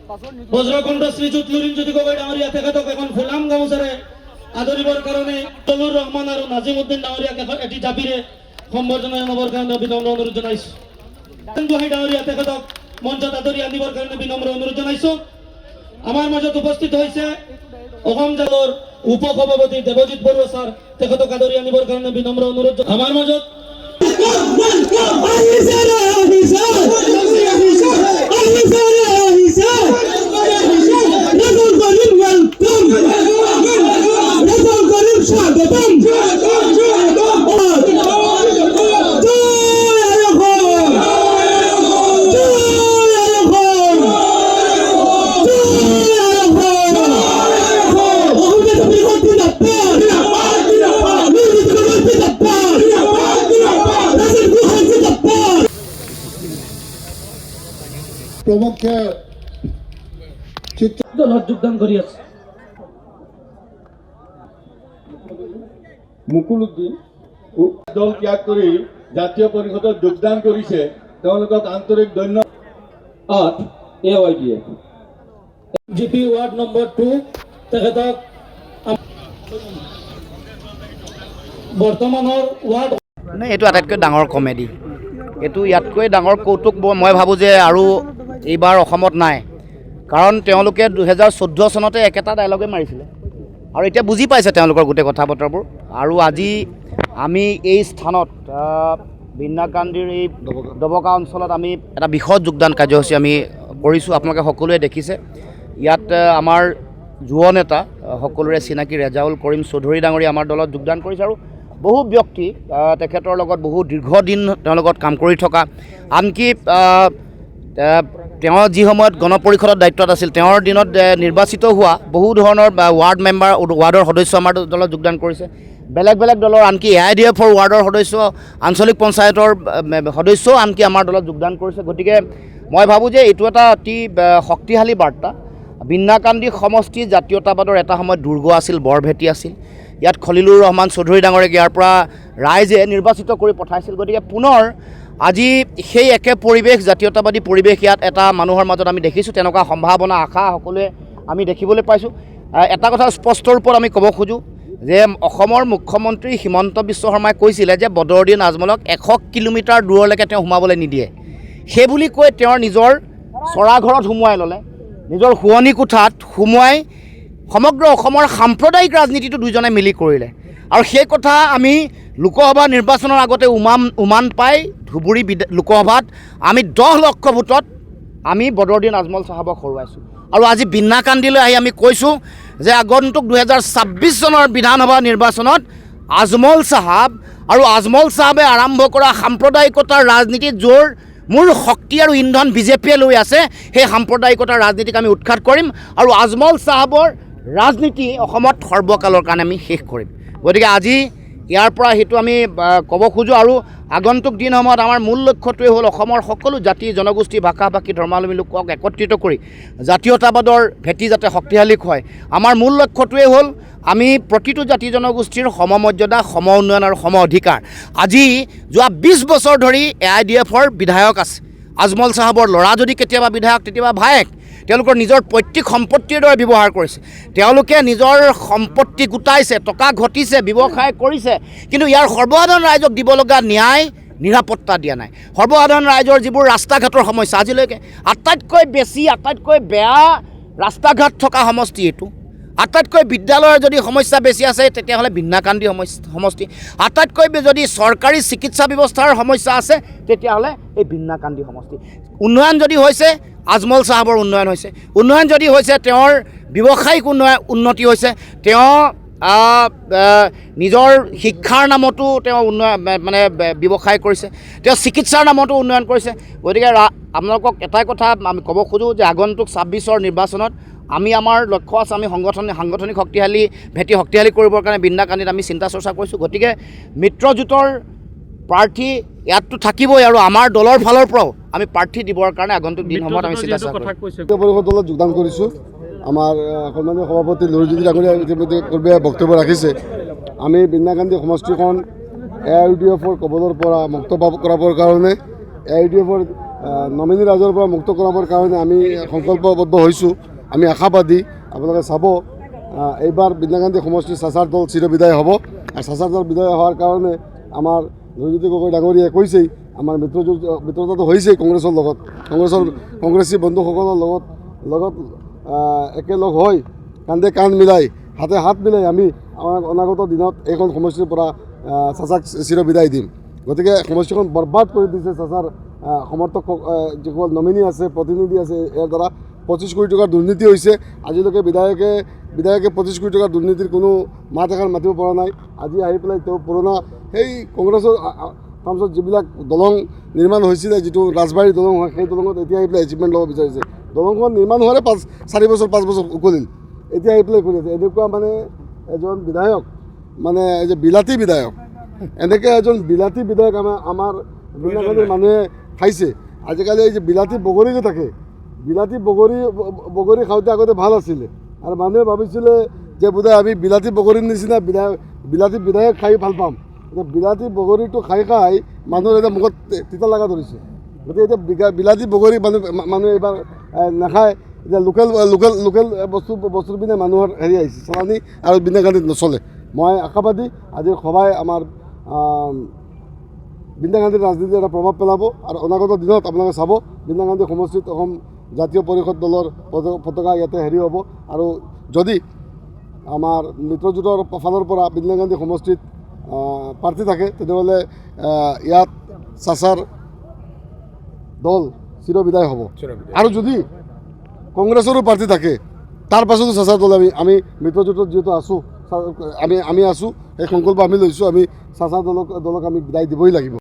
বজ্ৰকণ্ঠ শ্ৰীযুত লুৰিনজ্যোতি গগৈ ডাঙৰীয়া তেখেতক এখন ফুলাম গামোচাৰে আদৰিবৰ কাৰণে তলুৰ ৰহমান আৰু নাজিমুদ্দিন ডাঙৰীয়াক এটি জাপিৰে সম্বৰ্ধনা জনাবৰ কাৰণে বিনম্ৰ অনুৰোধ জনাইছোঁ। গোহাঁই ডাঙৰীয়া তেখেতক মঞ্চত আদৰি আনিবৰ কাৰণে বিনম্ৰ অনুৰোধ জনাইছোঁ। আমাৰ মাজত উপস্থিত হৈছে অসম জালৰ উপ সভাপতি দেৱজিৎ বৰুৱা ছাৰ, তেখেতক আদৰি আনিবৰ কাৰণে বিনম্ৰ অনুৰোধ। আমাৰ মাজত প্ৰমুখে দলত যোগদান কৰি আছে। মুকুল উদ্দিন দল ত্যাগ কৰি জাতীয় পৰিষদত যোগদান কৰিছে, তেওঁলোকক আন্তৰিক ধন্যবাদ। AYDF জিপি ৱাৰ্ড নম্বৰ 2 তেখেতক বৰ্তমানৰ ৱাৰ্ড নাই, এইটো আটাইতকৈ ডাঙৰ কমেডি। এইটো ইয়াতকৈ ডাঙৰ কৌতুক মই ভাবোঁ যে আৰু এইবাৰ অসমত নাই। কাৰণ তেওঁলোকে 2014 চনতে একেটা ডাইলগে মাৰিছিলে আৰু এতিয়া বুজি পাইছে তেওঁলোকৰ গোটেই কথা বতৰাবোৰ। আৰু আজি আমি এই স্থানত বিন্নাকান্দিৰ এই দবকা অঞ্চলত আমি এটা বৃহৎ যোগদান কাৰ্যসূচী আমি কৰিছোঁ। আপোনালোকে সকলোৱে দেখিছে ইয়াত আমাৰ যুৱ নেতা সকলোৰে চিনাকি ৰেজাউল কৰিম চৌধুৰী ডাঙৰীয়া আমাৰ দলত যোগদান কৰিছে আৰু বহু ব্যক্তি তেখেতৰ লগত বহু দীৰ্ঘদিন তেওঁৰ লগত কাম কৰি থকা, আনকি তেওঁ যি সময়ত গণ পৰিষদৰ দায়িত্বত আছিল তেওঁৰ দিনত নিৰ্বাচিত হোৱা বহু ধৰণৰ ৱাৰ্ড মেম্বাৰ ৱাৰ্ডৰ সদস্য আমাৰ দলত যোগদান কৰিছে। বেলেগ বেলেগ দলৰ আনকি AIDFৰ ৱাৰ্ডৰ সদস্য, আঞ্চলিক পঞ্চায়তৰ সদস্যও আনকি আমাৰ দলত যোগদান কৰিছে। গতিকে মই ভাবোঁ যে এইটো এটা অতি শক্তিশালী বাৰ্তা। বিন্নাকান্দি সমষ্টি জাতীয়তাবাদৰ এটা সময়ত দুৰ্গ আছিল, বৰভেটি আছিল। ইয়াত খলিলুৰ ৰহমান চৌধুৰী ডাঙৰীয়াক ইয়াৰ পৰা ৰাইজে নিৰ্বাচিত কৰি পঠাইছিল। গতিকে পুনৰ আজি সেই একে পৰিৱেশ, জাতীয়তাবাদী পৰিৱেশ ইয়াত এটা মানুহৰ মাজত আমি দেখিছোঁ। তেনেকুৱা সম্ভাৱনা আশা সকলোৱে আমি দেখিবলৈ পাইছোঁ। এটা কথা স্পষ্ট ৰূপত আমি ক'ব খোজোঁ যে অসমৰ মুখ্যমন্ত্ৰী হিমন্ত বিশ্ব শৰ্মাই কৈছিলে যে বদৰুদ্দিন আজমলক 100 কিলোমিটাৰ দূৰলৈকে তেওঁ সোমাবলৈ নিদিয়ে। সেই বুলি কৈ তেওঁৰ নিজৰ চৰাঘৰত সোমোৱাই ল'লে, নিজৰ শোৱনি কোঠাত সোমোৱাই সমগ্ৰ অসমৰ সাম্প্ৰদায়িক ৰাজনীতিটো দুইজনে মিলি কৰিলে। আৰু সেই কথা আমি লোকসভা নিৰ্বাচনৰ আগতে উমান পাই ধুবুৰী লোকসভাত আমি 10 লক্ষ ভোটত আমি বদৰুদ্দিন আজমল চাহাবক হৰুৱাইছোঁ। আৰু আজি বিন্নাকান্দিলৈ আহি আমি কৈছোঁ যে আগন্তুক 2026 চনৰ বিধানসভা নিৰ্বাচনত আজমল চাহাব আৰু আজমল চাহাবে আৰম্ভ কৰা সাম্প্ৰদায়িকতাৰ ৰাজনীতিত য'ৰ মোৰ শক্তি আৰু ইন্ধন বিজেপিয়ে লৈ আছে, সেই সাম্প্ৰদায়িকতাৰ ৰাজনীতিক আমি উৎখাত কৰিম আৰু আজমল চাহাবৰ ৰাজনীতি অসমত সৰ্বকালৰ কাৰণে আমি শেষ কৰিম। গতিকে আজি ইয়াৰ পৰা সেইটো আমি ক'ব খোজোঁ। আৰু আগন্তুক দিনসমূহত আমাৰ মূল লক্ষ্যটোৱে হ'ল অসমৰ সকলো জাতি জনগোষ্ঠী ভাষা ভাষী ধৰ্মাৱলম্বী লোকক একত্ৰিত কৰি জাতীয়তাবাদৰ ভেটি যাতে শক্তিশালী হয়। আমাৰ মূল লক্ষ্যটোৱে হ'ল আমি প্ৰতিটো জাতি জনগোষ্ঠীৰ সমমৰ্যাদা, সম উন্নয়ন আৰু সম অধিকাৰ। আজি যোৱা 20 বছৰ ধৰি AIDFৰ বিধায়ক আছে। আজমল চাহাবৰ ল'ৰা যদি কেতিয়াবা বিধায়ক, কেতিয়াবা ভায়েক, তেওঁলোকৰ নিজৰ পৈতৃক সম্পত্তিৰ দৰে ব্যৱহাৰ কৰিছে। তেওঁলোকে নিজৰ সম্পত্তি গোটাইছে, টকা ঘটিছে, ব্যৱসায় কৰিছে, কিন্তু ইয়াৰ সৰ্বসাধাৰণ ৰাইজক দিব লগা ন্যায় নিৰাপত্তা দিয়া নাই। সৰ্বসাধাৰণ ৰাইজৰ যিবোৰ ৰাস্তা ঘাটৰ সমস্যা, আজিলৈকে আটাইতকৈ বেছি আটাইতকৈ বেয়া ৰাস্তা ঘাট থকা সমষ্টি এইটো। আটাইতকৈ বিদ্যালয়ৰ যদি সমস্যা বেছি আছে তেতিয়াহ'লে বিন্নাকান্দি সমষ্টি। আটাইতকৈ যদি চৰকাৰী চিকিৎসা ব্যৱস্থাৰ সমস্যা আছে তেতিয়াহ'লে এই বিন্নাকান্দি সমষ্টি। উন্নয়ন যদি হৈছে আজমল চাহাবৰ উন্নয়ন হৈছে, উন্নয়ন যদি হৈছে তেওঁৰ ব্যৱসায়িক উন্নতি হৈছে, তেওঁ নিজৰ শিক্ষাৰ নামতো তেওঁ উন্নয়ন মানে ব্যৱসায় কৰিছে, তেওঁ চিকিৎসাৰ নামতো উন্নয়ন কৰিছে। গতিকে আপোনালোকক এটাই কথা আমি ক'ব খোজোঁ যে আগন্তুক 26ৰ নিৰ্বাচনত আমি আমাৰ লক্ষ্য আছে, আমি সাংগঠনিক ভেটি শক্তিশালী কৰিবৰ কাৰণে বিন্নাকান্দিত আমি চিন্তা চৰ্চা কৰিছোঁ। গতিকে মিত্ৰজোঁটৰ প্ৰাৰ্থী ইয়াততো থাকিবই আৰু আমাৰ দলৰ ফালৰ পৰাও আমি প্ৰাৰ্থী দিবৰ কাৰণে আগন্তুক দিনসমূহত আমি চিন্তা চৰ্চা কৰিছোঁ। পৰিষদ দলত যোগদান কৰিছোঁ। আমাৰ সন্মানীয় সভাপতি লুৰিনজ্যোতি ডাঙৰীয়া ইতিমধ্যে বক্তব্য ৰাখিছে। আমি বিন্নাকান্দি সমষ্টিখন AIDFৰ কবলৰ পৰা মুক্ত কৰাবৰ কাৰণে AIDFৰ নমিনী ৰাজৰ পৰা মুক্ত কৰাবৰ কাৰণে আমি সংকল্পবদ্ধ হৈছোঁ। আমি আশাবাদী আপোনালোকে চাব এইবাৰ বিন্দ্ৰা গান্ধী সমষ্টিৰ চাচাৰ দল চিৰবিদায় হ'ব আৰু চাচাৰ দল বিদায় হোৱাৰ কাৰণে আমাৰ জয়জ্যোতি গগৈ ডাঙৰীয়াই কৈছেই আমাৰ মিত্ৰতাটো হৈছেই কংগ্ৰেছৰ লগত কংগ্ৰেছী বন্ধুসকলৰ লগত একেলগ হৈ কান্ধে কান্ধ মিলাই হাতে হাত মিলাই আমি আমাৰ অনাগত দিনত এইখন সমষ্টিৰ পৰা চাচাক চিৰবিদায় দিম। গতিকে সমষ্টিখন বৰবাদ কৰি দিছে চাচাৰ সমৰ্থক যিসকল নমিনী আছে প্ৰতিনিধি আছে ইয়াৰ দ্বাৰা 25 কোটি টকাৰ দুৰ্নীতি হৈছে। আজিলৈকে বিধায়কে 25 কোটি টকাৰ দুৰ্নীতিৰ কোনো মাত এষাৰ মাতিব পৰা নাই। আজি আহি পেলাই তেওঁ পুৰণা সেই কংগ্ৰেছৰ ফাৰ্মছত যিবিলাক দলং নিৰ্মাণ হৈছিলে, যিটো ৰাজবাৰী দলং হয়, সেই দলঙত এতিয়া আহি পেলাই এচিভমেণ্ট ল'ব বিচাৰিছে। দলংখন নিৰ্মাণ হোৱাৰে 4 বছৰ 5 বছৰ উকলিল, এতিয়া আহি পেলাই কৰি আছে। এনেকুৱা মানে এজন বিধায়ক মানে এই যে বিলাতী বিধায়ক, এনেকৈ এজন বিলাতী বিধায়ক আমাৰ বিন্দ্ৰা গান্ধীৰ মানুহে খাইছে। আজিকালি এই যে বিলাতী বগৰী যে থাকে, বিলাতী বগৰী খাওঁতে আগতে ভাল আছিলে আৰু মানুহে ভাবিছিলে যে বোধহয় আমি বিলাতী বগৰীৰ নিচিনা বিলাতী বিধায়ক খাই ভাল পাম। এতিয়া বিলাতী বগৰীটো খাই মানুহৰ এতিয়া মুখত তিতা লগা ধৰিছে। গতিকে এতিয়া বিলাতী বগৰী মানুহে এইবাৰ নাখায়। এতিয়া লোকেল বস্তুৰ পিনে মানুহৰ হেৰি আহিছে, চালানী আৰু বিন্দ্ৰা গান্ধীত নচলে। মই আশাবাদী আজিৰ সভাই আমাৰ বিন্দ্ৰা গান্ধীৰ ৰাজনীতিত এটা প্ৰভাৱ পেলাব আৰু অনাগত দিনত আপোনালোকে চাব বিন্দ্ৰা গান্ধী সমষ্টিত অসম জাতীয় পৰিষদ দলৰ পতাকা ইয়াতে হেৰি হ'ব। আৰু যদি আমাৰ মিত্ৰজোঁটৰ ফালৰ পৰা বিন্দ্ৰা গান্ধী সমষ্টিত প্ৰাৰ্থী থাকে তেতিয়াহ'লে ইয়াত চাচাৰ দল চিৰবিদায় হ'ব। আৰু যদি কংগ্ৰেছৰো প্ৰাৰ্থী থাকে তাৰ পাছতো চাচাৰ দল আমি মিত্ৰজোঁটত যিহেতু আছোঁ, আমি আছোঁ, সেই সংকল্প আমি লৈছোঁ, আমি চাচাৰ দলক আমি বিদায় দিবই লাগিব।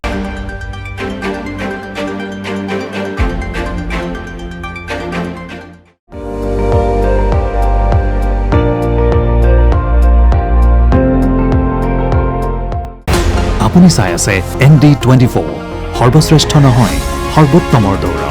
আপুনি চাই আছে ND24, সৰ্বশ্ৰেষ্ঠ নহয় সৰ্বোত্তমৰ দৌৰা।